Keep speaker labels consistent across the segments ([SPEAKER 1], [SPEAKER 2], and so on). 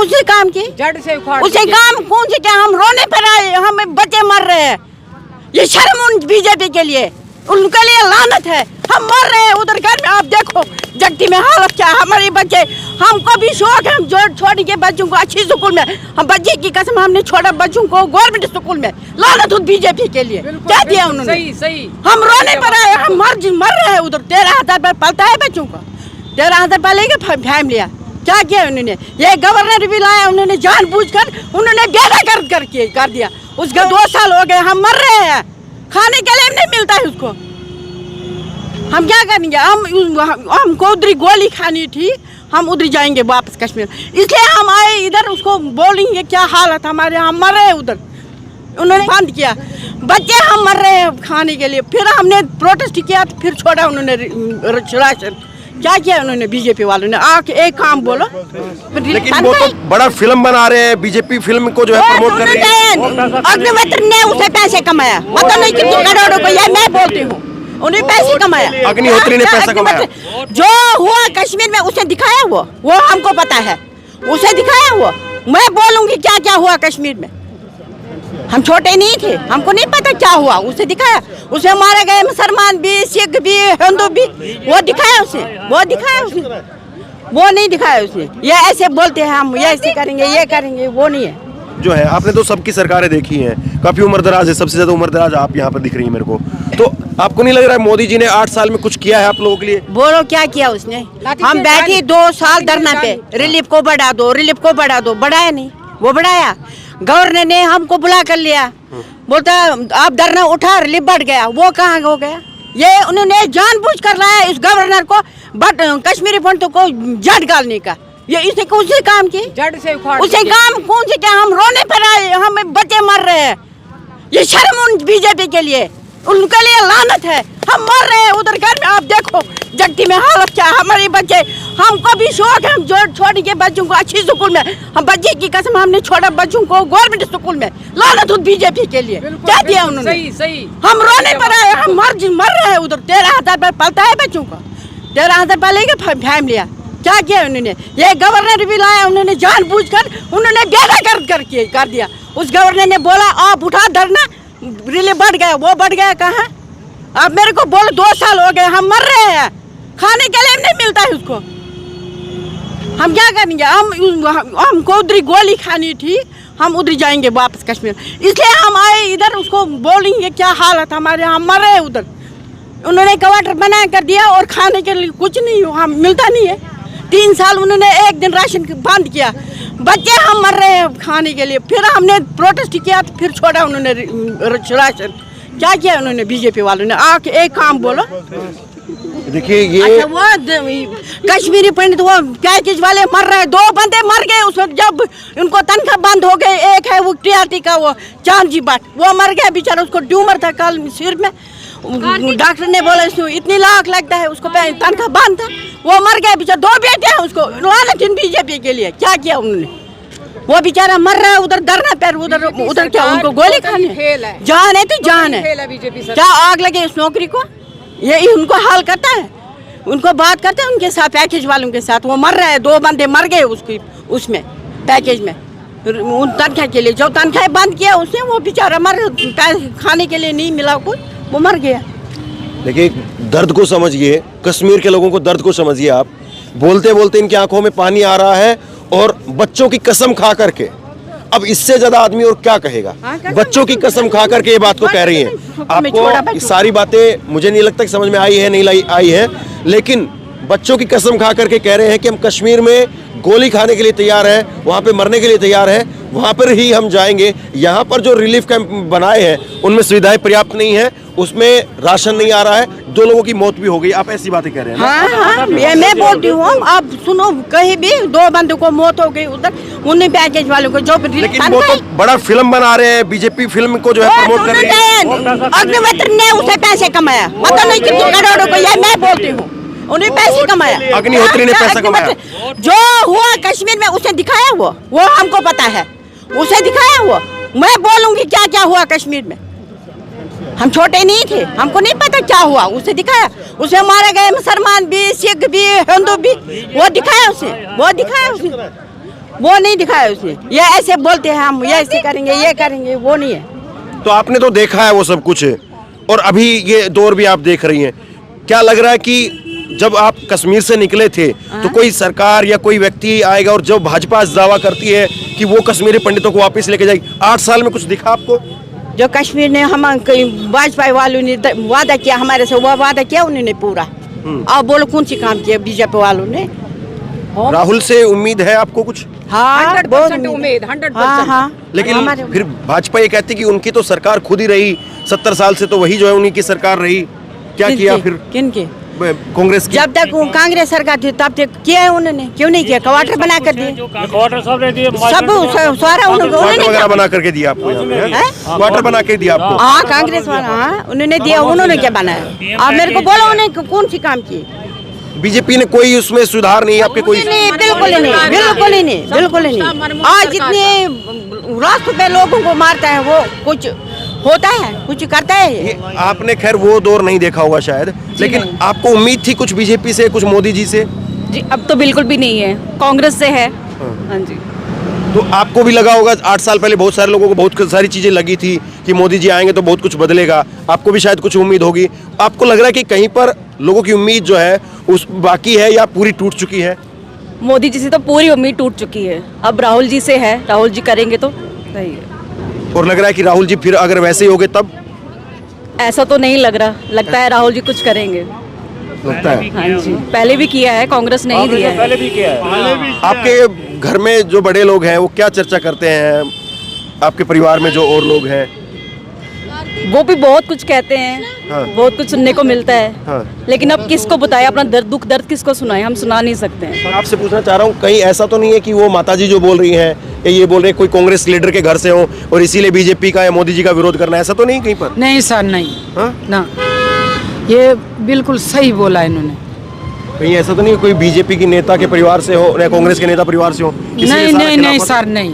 [SPEAKER 1] कौन से काम की
[SPEAKER 2] जड़ से उखाड़
[SPEAKER 1] उसे काम कौन से क्या हम रोने पर आए, हमें बच्चे मर रहे हैं। ये शर्म उन बीजेपी के लिए, उनके लिए लानत है। हम मर रहे हैं उधर घर में, आप देखो जगती में हालत क्या है। हमारे बच्चे, हमको भी शौक है हम जो छोड़ के बच्चों को अच्छी स्कूल में, हम बच्चे की कसम हमने छोड़ा बच्चों को गवर्नमेंट स्कूल में। लानत उन बीजेपी के लिए, क्या दिया उन्होंने।
[SPEAKER 2] सही सही
[SPEAKER 1] हम रोने पर आए, हम मर रहे हैं उधर। 13,000 रुपये पलता है बच्चों को, 13,000 पालेगा फैमिलियाँ। क्या किया उन्होंने, ये गवर्नर भी लाया उन्होंने जानबूझकर, उन्होंने बेदखल कर दिया। उसका 2 साल हो गए, हम मर रहे हैं, खाने के लिए नहीं मिलता है उसको। हम क्या करेंगे, हमको उधरी गोली खानी थी, हम उधर जाएंगे वापस कश्मीर, इसलिए हम आए इधर। उसको बोलेंगे क्या हालत हमारे, हम मर रहे हैं उधर। उन्होंने बंद किया, बच्चे हम मर रहे हैं खाने के लिए। फिर हमने प्रोटेस्ट किया, फिर छोड़ा उन्होंने राशन। क्या किया उन्होंने बीजेपी वालों ने, आके एक काम बोलो।
[SPEAKER 3] लेकिन वो तो बड़ा फिल्म बना रहे हैं, बीजेपी फिल्म को जो है प्रमोट कर रही है।
[SPEAKER 1] अग्निमित्र ने उसे पैसे कमाया, पता नहीं कितने करोड़ों को, ये मैं बोलती हूँ, उन्हें पैसे कमाया।
[SPEAKER 3] अग्निहोत्री ने पैसा कमाया,
[SPEAKER 1] जो हुआ कश्मीर में उसे दिखाया, वो हमको पता है, उसे दिखाया। वो मैं बोलूंगी क्या क्या हुआ कश्मीर में, हम छोटे नहीं थे, हमको नहीं पता क्या हुआ, उसे दिखाया। उसे मारे गए मुसलमान भी, सिख भी, हिंदू भी, वो दिखाया उसे, वो दिखाया उसे, वो नहीं दिखाया उसने। ये ऐसे बोलते हैं हम ये ऐसे करेंगे, ये करेंगे, वो नहीं है
[SPEAKER 3] जो है। आपने तो सबकी सरकारें देखी हैं, काफी उम्रदराज है, सबसे ज्यादा उम्रदराज आप यहाँ पर दिख रही है मेरे को। तो आपको नहीं लग रहा है मोदी जी ने 8 साल में कुछ किया है आप लोगों के लिए?
[SPEAKER 1] बोलो क्या किया उसने। हम बैठे 2 साल धरना पे, रिलीफ को बढ़ा दो, रिलीफ को बढ़ा दो, बढ़ाया नहीं, वो बढ़ाया। गवर्नर ने हमको बुला कर लिया, बोलता आप धरना उठा, रिलीफ बढ़ गया। वो कहाँ हो गया, ये उन्होंने जानबूझ कर लाया इस गवर्नर को, बट कश्मीरी पंडितों को जड़ डालने का। ये इसने कौन से काम की
[SPEAKER 2] जड़ से उखाड़
[SPEAKER 1] उसे काम कौन से क्या, हम रोने पर आए, हमें बच्चे मर रहे हैं। ये शर्म उन बीजेपी के लिए, उनके लिए लानत है। हम मर रहे हैं उधर घर में, आप देखो जगती में हालत क्या है। हमारे बच्चे, हमको भी शौक है हम जो छोड़ के बच्चों को अच्छी स्कूल में, हम बच्चे की कसम हमने छोड़ा बच्चों को गवर्नमेंट स्कूल में। लानत उन बीजेपी के लिए, क्या दिया उन्होंने।
[SPEAKER 2] सही सही
[SPEAKER 1] हम रोने पर आए, हम मर रहे हैं उधर। 13,000 रुपये पलता है बच्चों को, 13,000 पालेगा फैमिलियाँ। क्या किया उन्होंने, ये गवर्नर भी लाया उन्होंने जानबूझकर, उन्होंने बेदखल कर दिया। उस गवर्नर ने बोला आप उठा धरना, रिलीफ बढ़ गया, वो बढ़ गया कहाँ। अब मेरे को बोलो 2 साल हो गए, हम मर रहे हैं, खाने के लिए नहीं मिलता है उसको। हम क्या करेंगे, हमको उधरी गोली खानी थी, हम उधर जाएंगे वापस कश्मीर, इसलिए हम आए इधर। उसको बोलेंगे क्या हालत हमारे, हम मर रहे हैं उधर। उन्होंने क्वार्टर बना कर दिया और खाने के लिए कुछ नहीं हम मिलता नहीं है। 3 साल उन्होंने एक दिन राशन बंद किया, बच्चे हम मर रहे हैं खाने के लिए। फिर हमने प्रोटेस्ट किया, तो फिर छोड़ा उन्होंने राशन। क्या किया उन्होंने बीजेपी वालों ने, आके एक काम बोलो।
[SPEAKER 3] देखिए ये
[SPEAKER 1] अच्छा, वो कश्मीरी पंडित वो पैकेज वाले मर रहे हैं, 2 बंदे मर गए उस वक्त जब उनको तनख्वाह बंद हो गई। एक है वो टीआरटी का वो चांदजी भट्ट, वो मर गया बेचारा, उसको ट्यूमर था कल सिर में। डॉक्टर ने बोला इतनी लाख लगता है, उसको तनख्वाह बंद था, वो मर गया बेचारा। 2 बेटे हैं उसको, लानत इन बीजेपी के लिए। क्या किया उन्होंने, वो बेचारा मर रहा है उधर धरना पर, उधर क्या उनको गोली खानी, जान है तो जान है। क्या आग लगे उस नौकरी को, ये उनको हाल करता है, उनको बात करते हैं उनके साथ, पैकेज वालों के साथ। वो मर रहा है, 2 बंदे मर गए उसमें पैकेज में, उन तनख्वाह के लिए। जो तनख्वाह बंद किया उसने, वो बेचारा खाने के लिए नहीं मिला कुछ, वो मर गया।
[SPEAKER 3] देखिए दर्द को समझिए, कश्मीर के लोगों को दर्द को समझिए। आप बोलते बोलते इनकी आंखों में पानी आ रहा है, और बच्चों की कसम खा करके, अब इससे ज्यादा आदमी और क्या कहेगा। बच्चों की कसम खा करके ये बात को कह रही हैं। आपको सारी बातें मुझे नहीं लगता कि समझ में आई है, नहीं आई है, लेकिन बच्चों की कसम खा करके कह रहे हैं कि हम कश्मीर में गोली खाने के लिए तैयार है, वहाँ पे मरने के लिए तैयार है, वहाँ पर ही हम जाएंगे। यहाँ पर जो रिलीफ कैंप बनाए हैं उनमें सुविधाएं पर्याप्त नहीं है, उसमें राशन नहीं आ रहा है, 2 लोगों की मौत भी हो गई। आप ऐसी बातें कह रहे हैं।
[SPEAKER 1] हाँ, मैं बोलती हूँ, आप सुनो, कहीं भी 2 बंदों को मौत हो गई उधर, उन्हीं पैकेज वालों को जो।
[SPEAKER 3] लेकिन वो तो बड़ा फिल्म बना रहे हैं, बीजेपी फिल्म को जो है प्रमोट कर रही है।
[SPEAKER 1] अग्निमित्र ने उसे पैसे कमाया, पता नहीं कितने करोड़ों को, ये मैं बोलती हूँ, उन्हें पैसे कमाया।
[SPEAKER 3] अग्निहोत्री ने पैसा कमाया,
[SPEAKER 1] जो हुआ कश्मीर में उसे दिखाया। वो हमको पता है, उसे दिखाया। वो मैं बोलूंगी क्या क्या हुआ कश्मीर में, हम छोटे नहीं थे, हमको नहीं पता क्या हुआ, उसे दिखाया। उसे मारे गए मुसलमान भी, सिख भी, हिंदू भी, वो दिखाया उसे, वो दिखाया उसने, वो नहीं दिखाया उसने। ये ऐसे बोलते हैं हम ये ऐसे करेंगे ये करेंगे, वो नहीं है।
[SPEAKER 3] तो आपने तो देखा है वो सब कुछ, और अभी ये दौर भी आप देख रही हैं। क्या लग रहा है कि जब आप कश्मीर से निकले थे तो कोई सरकार या कोई व्यक्ति आएगा और जो भाजपा दावा करती है कि वो कश्मीरी पंडितों को वापस लेके जाएगी, 8 साल में कुछ दिखा आपको?
[SPEAKER 1] जो कश्मीर ने हम भाजपा वालों ने वादा किया हमारे से, वो वादा किया उन्होंने पूरा। अब बोलो कौन सी काम किया बीजेपी वालों ने?
[SPEAKER 3] राहुल से उम्मीद है आपको कुछ?
[SPEAKER 1] हाँ
[SPEAKER 2] 100% उम्मीद, 100%।
[SPEAKER 1] हाँ
[SPEAKER 3] लेकिन फिर भाजपा ये कहती कि उनकी तो सरकार खुद ही रही 70 साल से, तो वही जो है उन्हीं की सरकार रही। क्या किया फिर
[SPEAKER 1] किनके?
[SPEAKER 3] कांग्रेस की?
[SPEAKER 1] जब तक वो कांग्रेस सरकार थी तब तक किया है उन्होंने, क्यों नहीं किया? क्वार्टर बना कर दिए,
[SPEAKER 4] क्वार्टर सब ने दिए,
[SPEAKER 1] सब सारा
[SPEAKER 3] क्वार्टर वगैरह बना करके दिया आपको? यहाँ पे क्वार्टर बना के दिया आपको?
[SPEAKER 1] हाँ कांग्रेस वाला, हाँ उन्होंने दिया। उन्होंने क्या बनाया? आप मेरे को बोलो उन्हें कौन सी काम की?
[SPEAKER 3] बीजेपी ने कोई उसमें सुधार नहीं आपके कोई?
[SPEAKER 1] नहीं, बिल्कुल ही नहीं, बिल्कुल ही नहीं, बिल्कुल ही नहीं। आज जितने रास्तों पे लोगों को मारता है वो कुछ होता है, कुछ करता है?
[SPEAKER 3] ये आपने खैर वो दौर नहीं देखा होगा शायद, लेकिन आपको उम्मीद थी कुछ बीजेपी से, कुछ मोदी जी से?
[SPEAKER 2] जी अब तो बिल्कुल भी नहीं है, कांग्रेस से है। हाँ जी।
[SPEAKER 3] तो आपको भी लगा होगा 8 साल पहले बहुत सारे लोगों को बहुत सारी चीजें लगी थी कि मोदी जी आएंगे तो बहुत कुछ बदलेगा, आपको भी शायद कुछ उम्मीद होगी। आपको लग रहा है कि कहीं पर लोगों की उम्मीद जो है उस बाकी है या पूरी टूट चुकी है?
[SPEAKER 2] मोदी जी से तो पूरी उम्मीद टूट चुकी है, अब राहुल जी से है, राहुल जी करेंगे तो सही है।
[SPEAKER 3] और लग रहा है कि राहुल जी फिर अगर वैसे ही हो गए तब?
[SPEAKER 2] ऐसा तो नहीं लग रहा, लगता है राहुल जी कुछ करेंगे।
[SPEAKER 3] लगता है
[SPEAKER 2] हाँ जी, पहले भी किया है, कांग्रेस नहीं दिया है।
[SPEAKER 4] पहले भी किया है।
[SPEAKER 3] आपके घर में जो बड़े लोग हैं वो क्या चर्चा करते हैं? आपके परिवार में जो और लोग हैं
[SPEAKER 2] वो भी बहुत कुछ कहते हैं,
[SPEAKER 3] हाँ।
[SPEAKER 2] बहुत कुछ सुनने को मिलता है,
[SPEAKER 3] हाँ।
[SPEAKER 2] लेकिन अब किसको बताए अपना दर्द, दुख दर्द किसको सुनाए? हम सुना नहीं सकते हैं।
[SPEAKER 3] आपसे पूछना चाह रहा हूँ, कहीं ऐसा तो नहीं है कि वो माताजी जो बोल रही हैं या ये बोल रहे हैं कोई कांग्रेस लीडर के घर से हो और इसीलिए बीजेपी का या मोदी जी का विरोध करना, ऐसा तो नहीं कहीं पर?
[SPEAKER 5] नहीं सर नहीं,
[SPEAKER 3] हाँ?
[SPEAKER 5] ना ये बिल्कुल सही बोला इन्होंने।
[SPEAKER 3] कहीं ऐसा तो नहीं है कोई बीजेपी की नेता के परिवार से हो या कांग्रेस के नेता परिवार से हो? इसीलिए
[SPEAKER 5] नहीं
[SPEAKER 3] सारा
[SPEAKER 5] नहीं नहीं
[SPEAKER 3] खिलाफत-
[SPEAKER 5] सर नहीं,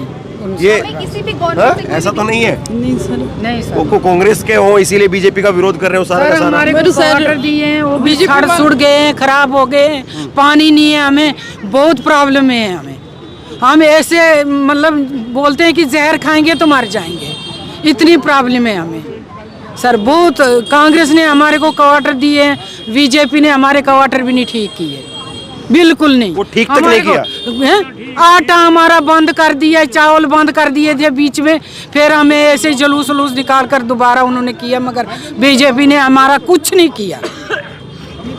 [SPEAKER 3] ये हाँ? ऐसा तो नहीं है
[SPEAKER 5] नहीं सर, नहीं सर।
[SPEAKER 3] वो कांग्रेस के हो इसीलिए बीजेपी का विरोध कर रहे हो सारा
[SPEAKER 5] सर
[SPEAKER 3] का सारा?
[SPEAKER 5] हमारे को ऑर्डर दिए हैं, वो भी सड़ सुड़ गए हैं, खराब हो गए हैं, पानी नहीं है, हमें बहुत प्रॉब्लम है। हम ऐसे मतलब बोलते हैं कि जहर खाएंगे तो मर जाएंगे, इतनी प्रॉब्लम है हमें सर। बहुत कांग्रेस ने हमारे को क्वार्टर दिए हैं, बीजेपी ने हमारे क्वार्टर भी नहीं ठीक किए, बिल्कुल नहीं।
[SPEAKER 3] वो ठीक तक
[SPEAKER 5] हमारे
[SPEAKER 3] नहीं
[SPEAKER 5] को- हैं? आटा हमारा बंद कर दिया, चावल बंद कर दिए थे बीच में, फिर हमें ऐसे जुलूस उलूस निकाल कर दोबारा उन्होंने किया, मगर बीजेपी ने हमारा कुछ नहीं किया,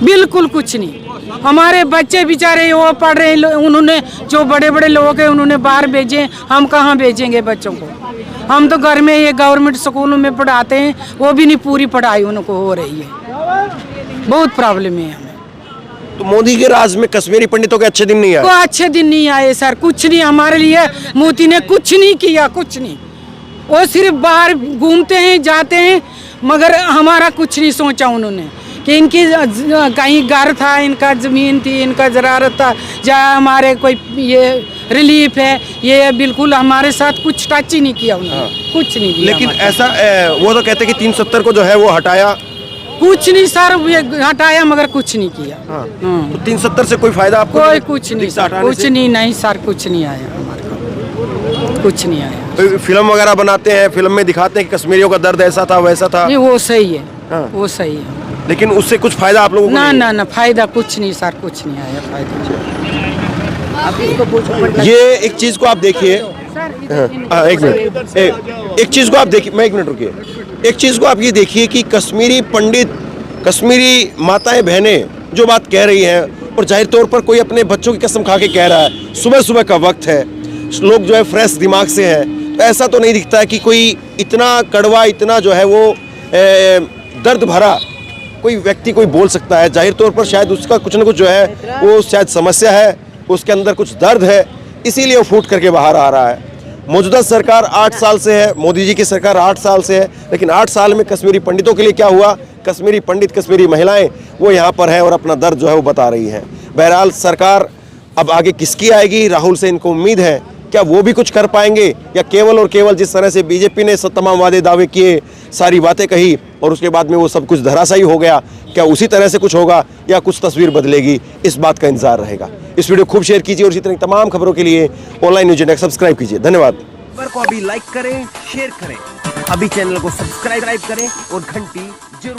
[SPEAKER 5] बिल्कुल कुछ नहीं। हमारे बच्चे बेचारे वो पढ़ रहे, उन्होंने जो बड़े बड़े लोग हैं उन्होंने बाहर भेजे, हम कहाँ भेजेंगे बच्चों को? हम तो घर में ये गवर्नमेंट स्कूलों में पढ़ाते हैं, वो भी नहीं पूरी पढ़ाई उनको हो रही है, बहुत प्रॉब्लम है हमें।
[SPEAKER 3] तो मोदी के राज में कश्मीरी पंडितों के अच्छे दिन नहीं आए?
[SPEAKER 5] को अच्छे दिन नहीं आए सर, कुछ नहीं हमारे लिए मोदी ने कुछ नहीं किया, कुछ नहीं। वो सिर्फ बाहर घूमते हैं जाते हैं, मगर हमारा कुछ नहीं सोचा उन्होंने कि इनकी कहीं घर था, इनका ज़मीन थी, इनका ज़रारत था, जहाँ हमारे कोई ये रिलीफ है, ये बिल्कुल हमारे साथ कुछ टच ही नहीं किया उन्होंने, कुछ नहीं किया।
[SPEAKER 3] लेकिन ऐसा वो तो कहते हैं कि 370 को जो है वो हटाया,
[SPEAKER 5] कुछ नहीं सर, ये हटाया मगर कुछ नहीं किया।
[SPEAKER 3] हाँ। तो 370 से कोई फायदा आपको
[SPEAKER 5] कोई कुछ नहीं
[SPEAKER 3] दिखता
[SPEAKER 5] सर,
[SPEAKER 3] हटाने
[SPEAKER 5] कुछ
[SPEAKER 3] से?
[SPEAKER 5] नहीं, नहीं सर कुछ नहीं आया हमारे को, कुछ नहीं आया।
[SPEAKER 3] तो फिल्म वगैरह बनाते हैं, फिल्म में दिखाते हैं कि कश्मीरियों का दर्द ऐसा था वैसा था,
[SPEAKER 5] नहीं वो सही है,
[SPEAKER 3] हाँ।
[SPEAKER 5] वो सही है।
[SPEAKER 3] लेकिन उससे कुछ फायदा आप लोगों को
[SPEAKER 5] ना
[SPEAKER 3] नहीं?
[SPEAKER 5] ना ना फायदा कुछ नहीं सर, कुछ नहीं आया फायदा।
[SPEAKER 3] ये एक चीज को आप देखिए, एक मिनट, एक चीज को आप देखिए, मैं 1 मिनट रुकिए। एक चीज को आप ये देखिए कि कश्मीरी पंडित, कश्मीरी माताएं बहनें जो बात कह रही हैं, और जाहिर तौर पर कोई अपने बच्चों की कसम खा के कह रहा है, सुबह सुबह का वक्त है, लोग जो है फ्रेश दिमाग से हैं, तो ऐसा तो नहीं दिखता है कि कोई इतना कड़वा, इतना जो है वो दर्द भरा कोई व्यक्ति कोई बोल सकता है। जाहिर तौर पर शायद उसका कुछ ना कुछ जो है वो शायद समस्या है, उसके अंदर कुछ दर्द है, इसीलिए वो फूट करके बाहर आ रहा है। मौजूदा सरकार 8 साल से है, मोदी जी की सरकार 8 साल से है, लेकिन 8 साल में कश्मीरी पंडितों के लिए क्या हुआ? कश्मीरी पंडित, कश्मीरी महिलाएं वो यहाँ पर हैं और अपना दर्द जो है वो बता रही हैं। बहरहाल सरकार अब आगे किसकी आएगी? राहुल से इनको उम्मीद है क्या वो भी कुछ कर पाएंगे, या केवल और केवल जिस तरह से बीजेपी ने तमाम वादे दावे किए, सारी बातें कही और उसके बाद में वो सब कुछ धराशायी हो गया, क्या उसी तरह से कुछ होगा या कुछ तस्वीर बदलेगी, इस बात का इंतजार रहेगा। इस वीडियो खूब शेयर कीजिए और इसी तरह की तमाम खबरों के लिए ऑनलाइन न्यूज़ इंडिया सब्सक्राइब कीजिए। धन्यवाद।
[SPEAKER 6] को अभी लाइक करें, शेयर करें, अभी चैनल को सब्सक्राइब करें और घंटी जरूर